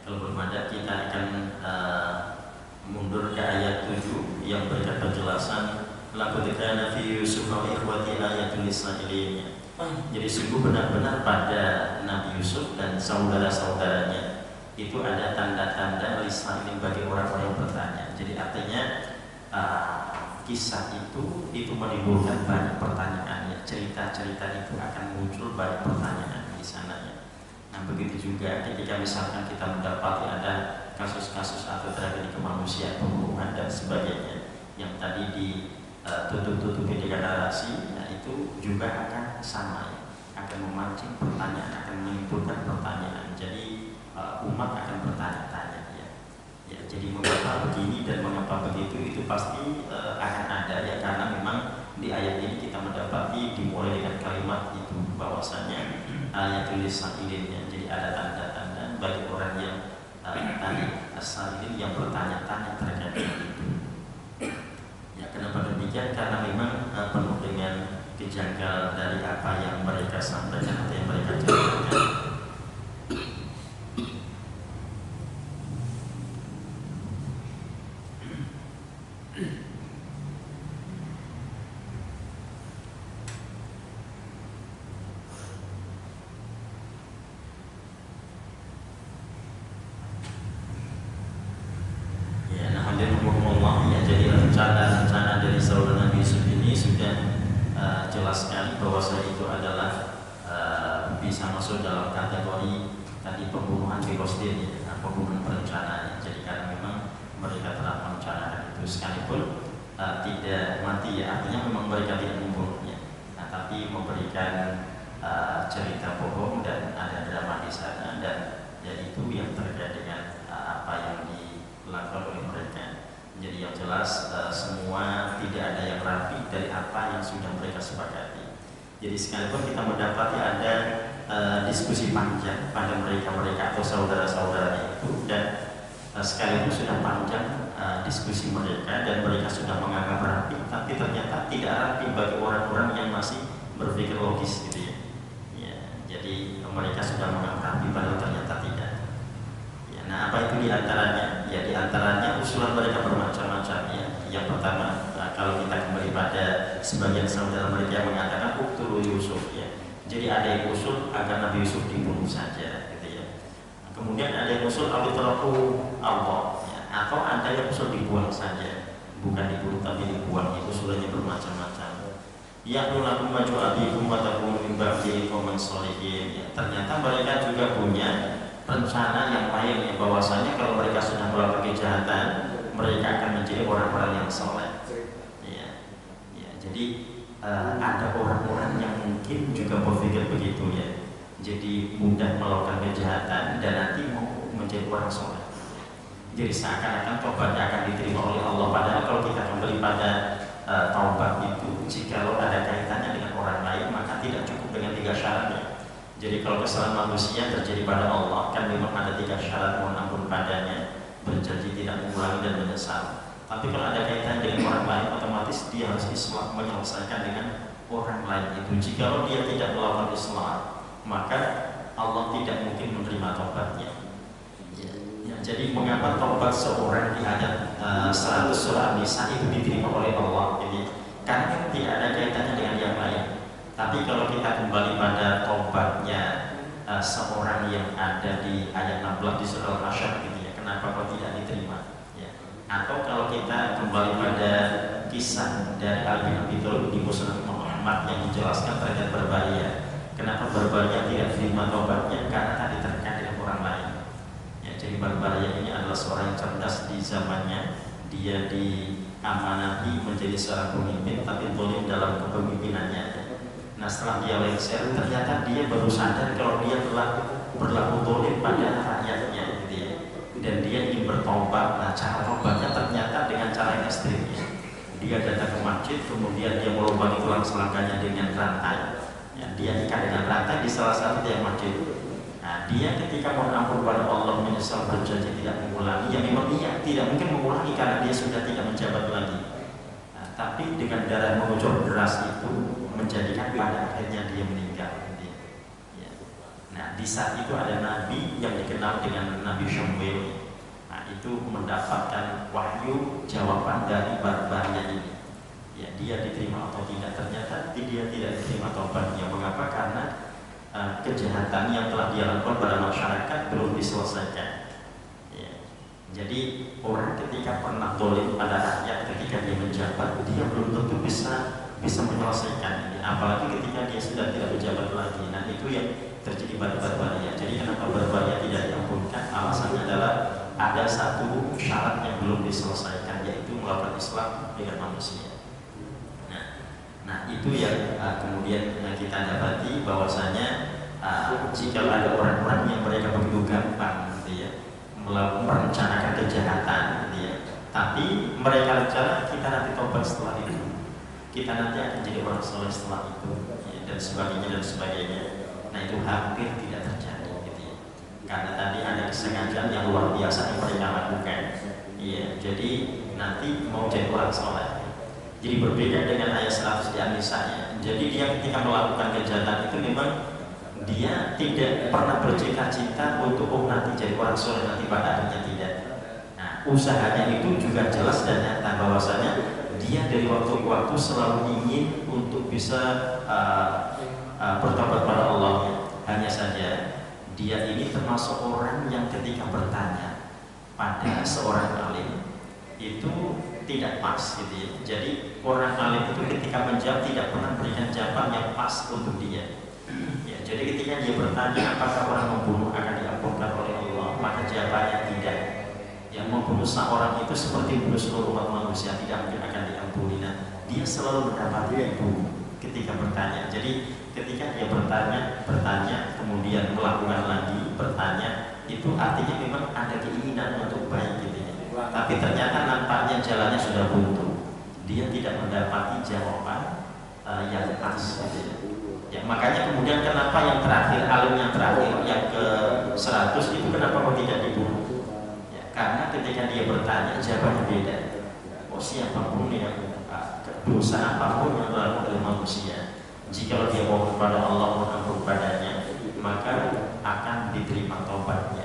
Kalau belum ada, kita akan mundur ke ayat 7 yang berikan penjelasan laqad kana fi Yusuf wa ikhwati ayatul lisailin. Jadi sungguh benar-benar pada Nabi Yusuf dan saudara-saudaranya itu ada tanda-tanda lisailin bagi orang-orang yang bertanya. Jadi artinya kisah itu menimbulkan banyak pertanyaan ya. Cerita-cerita itu akan muncul banyak pertanyaan di sananya. Nah, begitu juga ketika misalkan kita mendapati ada kasus-kasus atau tragedi kemanusiaan, pembunuhan dan sebagainya yang tadi ditutup-tutupi dengan narasi, nah itu juga akan sama ya, akan memancing pertanyaan, akan menimbulkan pertanyaan. Jadi umat akan bertanya-tanya ya. Ya, jadi mengapa begini dan mengapa begitu itu pasti akan ada ya, karena memang di ayat ini kita mendapati dimulai dengan kalimat itu bahwasanya ayatul lisailin, jadi ada tanda-tanda bagi orang yang tadi asalin yang bertanya-tanya terkait dengan itu. Ya, kenapa demikian? Karena memang penuh dengan kejanggalan dari apa yang mereka sampaikan atau yang mereka ceritakan. Rencana dari saudara Nabi Yusuf ini sudah jelas sekali bahwa itu adalah bisa masuk dalam kategori tadi pembunuhan birosdin ya, pembunuhan berencana. Jadi karena memang mereka telah merencanakan itu sekalipun tidak mati ya, artinya memang mereka tidak membunuhnya, nah, tapi memberikan cerita bohong dan ada drama di sana, dan itu yang terkait dengan apa yang dilakukan oleh mereka. Jadi yang jelas semua tidak ada yang rapi dari apa yang sudah mereka sepakati. Jadi sekalipun kita mendapati ada diskusi panjang pada mereka atau saudara-saudaranya itu, dan sekalipun sudah panjang diskusi mereka dan mereka sudah menganggap rapi, tapi ternyata tidak rapi bagi orang-orang yang masih berpikir logis gitu ya. Ya, jadi mereka sudah menganggap rapi padahal ternyata tidak. Nah, apa itu diantaranya? Ya, diantaranya usulan mereka bermacam-macam ya. Yang pertama, kalau kita kembali pada sebagian saudara mereka yang mengatakan uqtulu Yusuf ya. Jadi ada yang usul agar Nabi Yusuf dibunuh saja gitu ya. Kemudian ada yang usul awitraku Allah ya. Atau ada yang usul dibuang saja, bukan dibunuh tapi dibuang. Itu usulannya bermacam-macam. Yaqulu lakum maju abikum wa takunu min ba'di qauman sholihin ya. Ternyata mereka juga punya rencana yang lain ya, bahwasanya kalau mereka sudah melakukan kejahatan mereka akan menjadi orang-orang yang soleh ya. Ya, jadi ada orang-orang yang mungkin juga berpikir begitu ya, jadi mudah melakukan kejahatan dan nanti mau menjadi orang soleh. Jadi seakan-akan taubatnya akan diterima oleh Allah, padahal kalau kita kembali pada taubat itu jika ada kaitannya dengan orang lain maka tidak cukup dengan 3 syaratnya. Jadi kalau kesalahan manusia terjadi pada Allah kan memang ada 3 syarat mohon ampun padanya, berjanji tidak mengulangi dan menyesal. Tapi kalau ada kaitan dengan orang lain otomatis dia harus islah, menyelesaikan dengan orang lain itu. Jika dia tidak melakukan islah maka Allah tidak mungkin menerima taubatnya ya. Ya, jadi mengapa taubat seorang di ayat 100 surah Nisa itu diterima oleh Allah? Jadi karena tidak ada kaitannya dengan yang lain. Tapi kalau kita kembali pada taubatnya seorang yang ada di ayat 16 di surah Al-Hasyr gitu ya, kenapa kok kembali pada kisah dari Ali bin Abi Thalib di Musnad Muhammad yang menjelaskan terkait berbahaya. Kenapa berbahaya tidak terima tobatnya? Karena tadi terkait dengan orang lain. Ya, jadi berbahaya ini adalah seorang yang cerdas di zamannya. Dia diamanati menjadi seorang pemimpin, tapi zalim dalam kepemimpinannya. Nah, setelah dia lengser, ternyata dia baru sadar kalau dia telah berlaku zalim pada rakyatnya, gitu ya. Dan dia ingin bertobat. Nah, cara tobatnya ternyata dengan cara yang ekstrim. Dia datang ke masjid, kemudian dia melubangi tulang selangkahnya dengan rantai. Ya, dia ikat dengan rantai di salah satu tiang masjid. Nah, dia ketika mohon ampun pada Allah menyesal berjanji tidak mengulangi. Ya memang dia tidak mungkin mengulangi karena dia sudah tidak menjabat lagi. Nah, tapi dengan darah mengucur deras itu menjadikan pada akhirnya dia meninggal. Ya. Nah, di saat itu ada nabi yang dikenal dengan Nabi Syamwil. Nah, itu mendapatkan wahyu jawaban dari barbarnya ini. Ya, dia diterima atau tidak? Ternyata dia tidak diterima taubatnya. Mengapa? Karena kejahatan yang telah dia lakukan pada masyarakat belum diselesaikan. Ya. Jadi orang ketika pernah zalim pada rakyat, ketika dia menjabat, dia belum tentu bisa menyelesaikan ini. Apalagi ketika dia sudah tidak menjabat lagi. Nah, itu yang terjadi pada barbaria. Jadi kenapa barbaria tidak diampunkan? Alasannya adalah ada satu syarat yang belum diselesaikan, yaitu melakukan Islam dengan manusia. Nah, itu yang kemudian kita dapati bahwasanya jika ada orang-orang yang mereka begitu gampang, gitu ya, merencanakan kejahatan, gitu ya, tapi mereka rencana kita nanti tobat setelah itu, kita nanti akan jadi orang soleh setelah itu, ya, dan sebagainya. Nah, itu hampir tidak terjadi, gitu ya, karena tadi ada kesengajaan yang luar biasa yang mereka lakukan. Iya, jadi nanti mau jadi orang soleh. Jadi berbeda dengan ayat 100 di An-Nisa. Jadi dia ketika melakukan kejahatan itu memang dia tidak pernah bercita-cita untuk nanti jadi orang soleh nanti pada akhirnya tidak. Nah, usahanya itu juga jelas dan nyata bahwasanya dia dari waktu ke waktu selalu ingin untuk bisa bertobat pada Allah. Hanya saja dia ini termasuk orang yang ketika bertanya pada seorang alim itu tidak pas, gitu ya. Jadi orang alim itu ketika menjawab tidak pernah berikan jawaban yang pas untuk dia. Ya, jadi ketika dia bertanya apakah orang membunuh akan diampunkan oleh Allah, maka jawabannya tidak. Yang membunuh seorang itu seperti membunuh seluruh umat manusia, tidak mungkin akan diampuni. Nah, dia selalu mendapati itu ketika bertanya. Jadi ketika dia bertanya, kemudian melakukan lagi bertanya, itu artinya memang ada keinginan untuk baik, gitu ya. Tapi ternyata nampaknya jalannya sudah buntu. Dia tidak mendapati jawaban yang pas, gitu ya. Ya, makanya kemudian kenapa yang terakhir, alim yang terakhir yang ke 100 itu kenapa kok tidak dibunuh? Ya, karena ketika dia bertanya jawabannya beda. Oh, siapapun yang dosa apapun yang dilakukan oleh manusia, jika dia mohon kepada Allah mengampuni padanya, maka akan diterima taubatnya.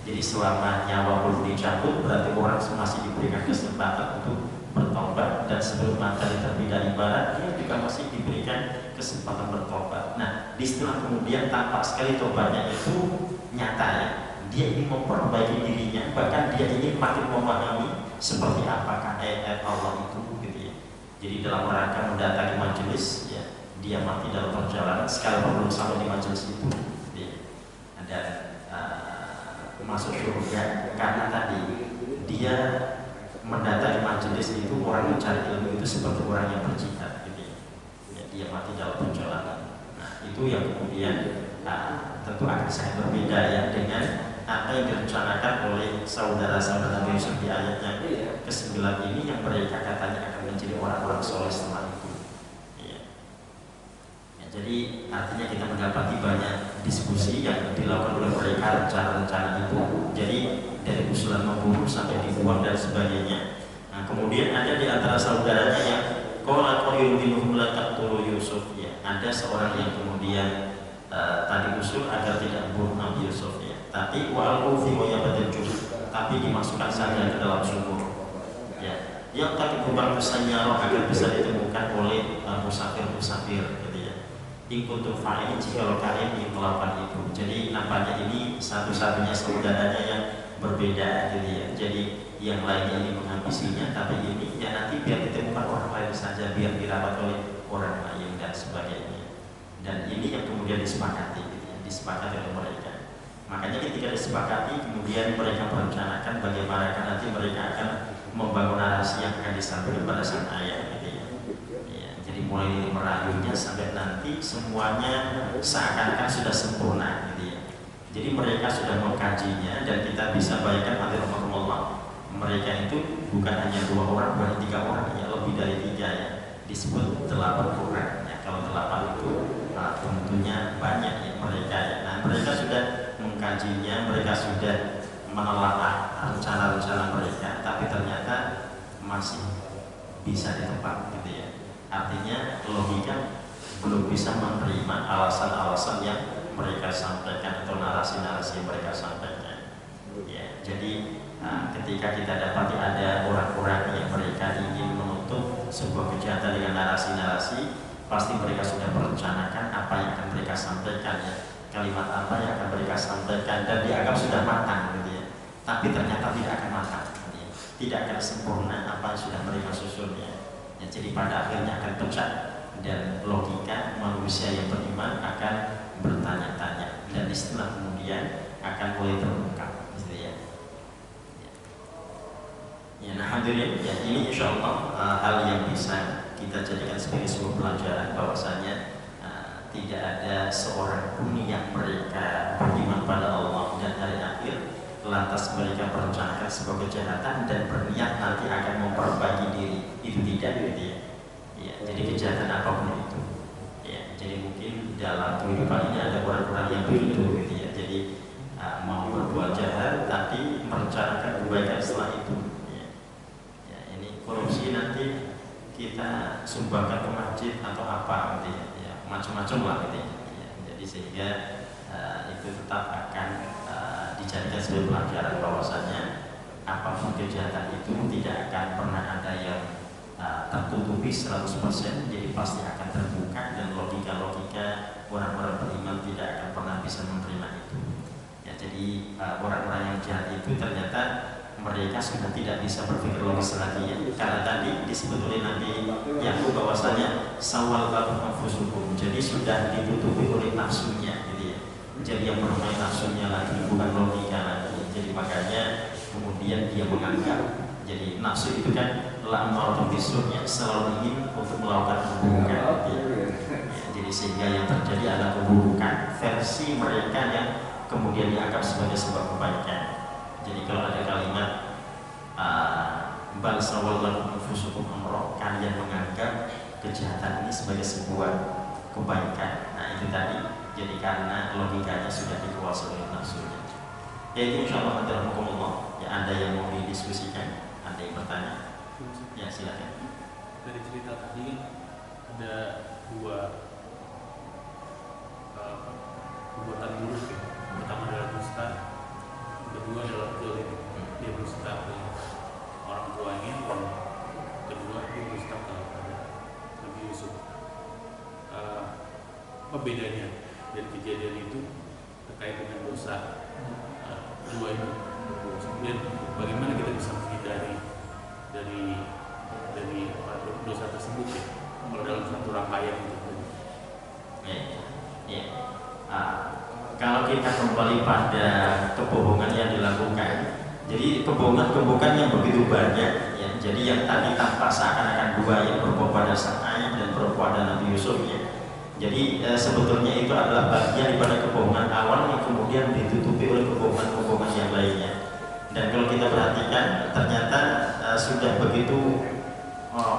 Jadi selama nyawa belum dicabut, berarti orang masih diberikan kesempatan untuk bertobat, dan sebelum matahari terbit dari barat dia juga masih diberikan kesempatan bertobat. Nah, disitulah kemudian tampak sekali tobatnya itu nyata, ya. Dia ingin memperbaiki dirinya, bahkan dia ingin makin memahami seperti apakah ayat-ayat Allah itu, gitu ya. Jadi dalam rangka mendatangi majelis, ya, dia mati dalam perjalanan sekalipun belum sampai di majelis itu, ya. Dan masuk surga karena tadi dia mendatangi majelis itu, orang mencari ilmu itu seperti orang yang berjihad, gitu ya. Dia mati dalam perjalanan. Nah, itu yang kemudian tentu akan sangat berbeda, ya, dengan apa yang direncanakan oleh saudara-saudara Nabi Yusuf di ayatnya ke-9 ini, yang mereka katanya akan menjadi orang-orang soleh setelah itu. Jadi artinya kita mendapati banyak diskusi yang dilakukan oleh mereka, rencana-rencana itu. Jadi dari usulan membunuh sampai dibuang dan sebagainya. Nah, kemudian ada di antara saudaranya yang qala qayyudinuhum la taqtulu Yusuf, ya. Ada seorang yang kemudian tadi usul agar tidak membunuh Nabi Yusuf, ya. Tapi wa'alqu fi wayabatil juz, tapi dimasukkan saja ke dalam sumur. Ya. Yang tak kubang musanyaro agar bisa ditemukan oleh musafir-musafir. Ikutu fa'in jika kalian ingin melakukan itu. Jadi nampaknya ini satu-satunya saudaranya yang berbeda, gitu ya. Jadi yang lainnya ini menghabisinya, tapi ini ya nanti biar ditemukan orang lain saja, biar dirawat oleh orang lain dan sebagainya. Dan ini yang kemudian disepakati, gitu ya, disepakati oleh mereka. Makanya ketika disepakati, kemudian mereka merencanakan bagaimana nanti mereka akan membangun narasi yang akan disampaikan pada sang ayah, gitu ya. Ya, jadi mulai dari merayunya sampai nanti semuanya seakan-akan sudah sempurna, gitu ya. Jadi mereka sudah mengkajinya dan kita bisa bayangkan nanti rahmatullah, mereka itu bukan hanya 2 orang, bukan 3 orang, ya lebih dari 3 ya. Disebut 8 orang. Ya, kalau 8 itu tentunya banyak ya mereka ya. Nah, mereka sudah mengkajinya, mereka sudah menelaah rencana-rencana mereka, tapi ternyata masih bisa ditebak, gitu ya. Artinya logika belum bisa menerima alasan-alasan yang mereka sampaikan atau narasi-narasi yang mereka sampaikan. Ya, jadi ketika kita dapati ada orang-orang yang mereka ingin menutup sebuah kejahatan dengan narasi-narasi, pasti mereka sudah merencanakan apa yang akan mereka sampaikan ya, kalimat apa yang akan mereka sampaikan, dan dianggap sudah matang, gitu ya. Tapi ternyata tidak akan matang, gitu ya. Tidak akan sempurna apa yang sudah mereka susunnya ya. Jadi pada akhirnya akan pecah dan logika manusia yang beriman akan bertanya-tanya, dan istilah kemudian akan mulai terungkap, gitu ya. Ya, nah hadirin, ya ini insya Allah hal yang bisa kita jadikan sebagai sebuah pelajaran bahwasanya tidak ada seorang pun yang mereka beriman pada Allah dan hari akhir lantas mereka merencanakan sebuah kejahatan dan berniat nanti akan memperbaiki diri, itu tidak, gitu ya. Ya, jadi kejahatan apapun itu ya, jadi mungkin dalam kehidupan ini ada orang-orang yang begitu, gitu ya. Jadi mau berbuat jahat tapi merencanakan kebaikan setelah itu ya. Ya, ini korupsi nanti kita sumbangkan ke masjid atau apa, gitu ya. Ya, macam-macam lah, gitu ya. Ya, jadi sehingga itu tetap akan dijadikan sebagai pelajaran bahwasanya apapun kejahatan itu tidak akan pernah ada yang tertutupi 100%, jadi pasti akan terbuka, dan logika-logika orang-orang beriman tidak akan pernah bisa menerima itu ya. Jadi orang-orang yang jahat itu ternyata mereka sudah tidak bisa berpikir logis lagi ya, karena tadi disebut oleh Nabi Yakub bahwasanya sawal anfusukum, jadi sudah ditutupi oleh nafsunya, gitu ya. Jadi yang bermain nafsunya lagi, bukan logika lagi. Jadi makanya kemudian dia menganggap, jadi nafsu itu kan la'amaratum bisu'ya, selalu ingin untuk melakukan keburukan ya. Jadi sehingga yang terjadi adalah keburukan versi mereka yang kemudian dianggap sebagai sebuah kebaikan. Jadi kalau ada kalimat bal sawallahu anfusukum amra, kalian menganggap kejahatan ini sebagai sebuah kebaikan. Nah itu tadi, jadi karena logikanya sudah dikuasai oleh nafsunya. Ya itu insyaallah hadirahmukumullah. Ya ada yang mau didiskusikan, ada yang bertanya. Ya silakan. Dari cerita tadi ada 2 perbuatan buruk ya. Pertama adalah dusta, kedua adalah zalim. Dia dusta ke orang tuanya, dan kedua dia dusta kepada Nabi Yusuf. Apa bedanya dari kejadian itu terkait dengan dosa dua ini? Kemudian bagaimana kita bisa menghindari dari dosa tersebut ya, kalau dalam satu rangkaian itu? Ya. Kalau kita kembali pada kebohongan yang dilakukan, jadi kebohongan yang begitu banyak ya. Jadi yang tadi tampak seakan-akan 2 yang berupa pada sang ayah dan berupa pada Nabi Yusuf ya. Jadi sebetulnya itu adalah bagian daripada kebohongan awal yang kemudian ditutupi oleh kebohongan yang lainnya. Dan kalau kita perhatikan, ternyata sudah begitu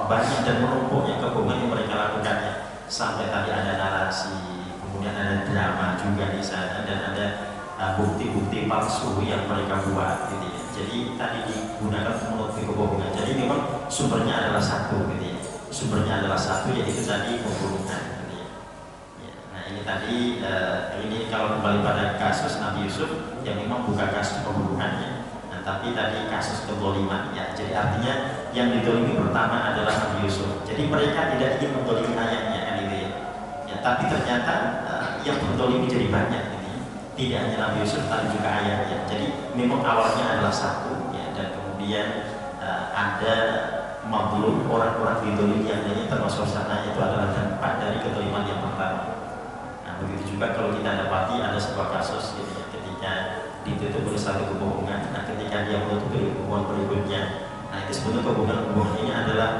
banyak dan menumpuknya kebohongan yang mereka lakukan ya. Sampai tadi ada narasi, kemudian ada drama juga di sana, dan ada bukti-bukti palsu yang mereka buat, gitu ya. Jadi tadi digunakan untuk menutupi kebohongan. Jadi memang sumbernya adalah satu, gitu ya. Sumbernya adalah satu, yaitu tadi pembunuhan. Ini tadi ini kalau kembali pada kasus Nabi Yusuf yang memang bukan kasus pembunuhannya, tapi tadi kasus kezaliman ya. Jadi artinya yang dizalimi pertama adalah Nabi Yusuf. Jadi mereka tidak ingin menzalimi ayahnya kan, gitu ya. Ya tapi ternyata yang berzalimi jadi banyak, gitu ya. Tidak hanya Nabi Yusuf tapi juga ayahnya. Jadi memang awalnya adalah satu ya, dan kemudian kemudian ada mazlum, orang-orang didolimi yang lainnya termasuk sana, itu adalah dampak dari kezaliman yang pertama. Nah begitu juga kalau kita dapati ada sebuah kasus gitu ya, ketika ditutup oleh satu kebohongan, nah ketika dia menutupi kebohongan berikutnya, nah itu sebetulnya kebohongan ini adalah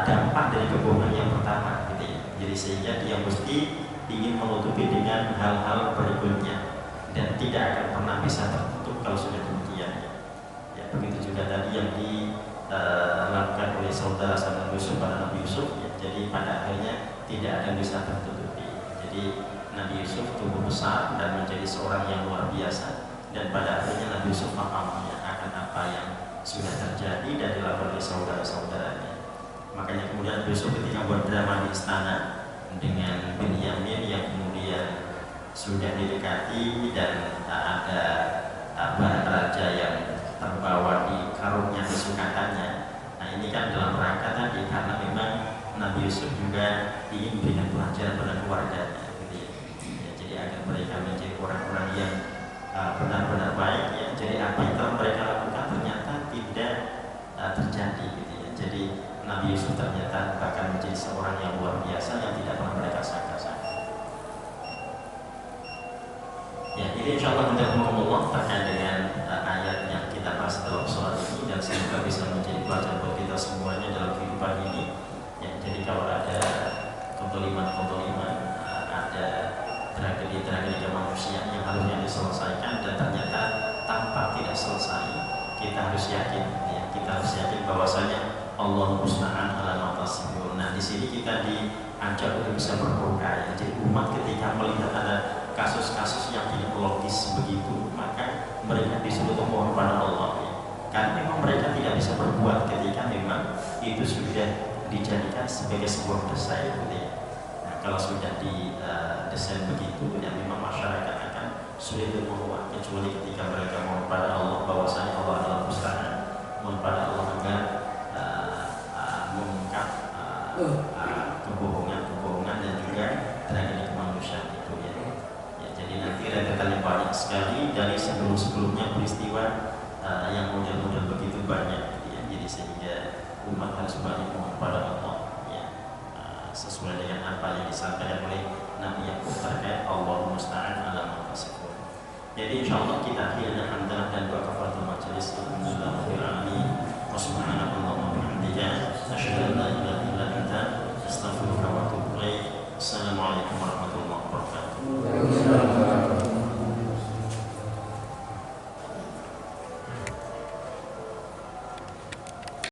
dampak dari kebohongan yang pertama gitu ya. Jadi sehingga dia mesti ingin menutupi dengan hal-hal berikutnya dan tidak akan pernah bisa tertutup kalau sudah demikian. Ya begitu juga tadi yang dilakukan oleh saudara Nabi Yusuf pada Nabi Yusuf ya, jadi pada akhirnya tidak akan bisa tertutupi. Jadi Nabi Yusuf tumbuh besar dan menjadi seorang yang luar biasa, dan pada akhirnya Nabi Yusuf paham ya, akan apa yang sudah terjadi dan dilakukan oleh saudara-saudaranya. Makanya kemudian Nabi Yusuf ketika buat drama di istana dengan Binyamin yang kemudian sudah didekati dan ada raja yang terbawa di karungnya kesukatannya. Nah ini kan dalam rangka tadi karena memang Nabi Yusuf juga ingin memberikan pelajaran pada keluarganya gitu ya. Ya, jadi agar mereka menjadi orang-orang yang benar-benar baik ya. Jadi apa yang telah mereka lakukan ternyata tidak terjadi gitu ya. Jadi Nabi Yusuf ternyata bahkan menjadi seorang yang luar biasa yang tidak pernah mereka sangka-sangka. Ya, ini insya Allah Allah terkait dengan ayat yang kita bahas dalam surat ini, dan semoga bisa menjadi pelajaran buat kita semuanya dalam kehidupan ini. Ya, jadi kalau ada kontoliman, ada tragedi kemanusiaan yang harusnya diselesaikan dan ternyata tanpa tidak selesai, kita harus yakin, ya, kita harus yakin bahwasanya Allah musta'an ala ma tasifun. Nah, di sini kita diajak untuk bisa berdoa. Jadi umat ketika melihat ada kasus-kasus yang tidak logis begitu, maka mereka disuruh memohon pada Allah ya. Karena memang mereka tidak bisa berbuat ketika memang itu sudah dijadikan sebagai sebuah desain gitu ya. Nah, kalau sudah didesain begitu ya memang masyarakat akan sulit untuk menguat, kecuali ketika mereka mohon pada Allah bahwasanya Allah adalah musta'an, mohon pada Allah agar mengungkap kebohongan dan juga tragedi kemanusiaan itu ya. Jadi nanti rentetannya banyak sekali dari sebelum-sebelumnya peristiwa yang model-model begitu banyak gitu ya. Jadi sehingga umat harus banyak mohon pada Allah ya, sesuai dengan apa yang disampaikan oleh Nabi Yakub terkait Allah musta'an ala ma tasifun. Jadi insyaallah kita akhirnya hamdalah dan doa kafaratul majelis. Alhamdulillahirabbil alamin. Subhanallahumma wa bihamdika asyhadu an la ilaha illa anta astaghfiruka wa atubu ilaik. Assalamualaikum warahmatullahi wabarakatuh.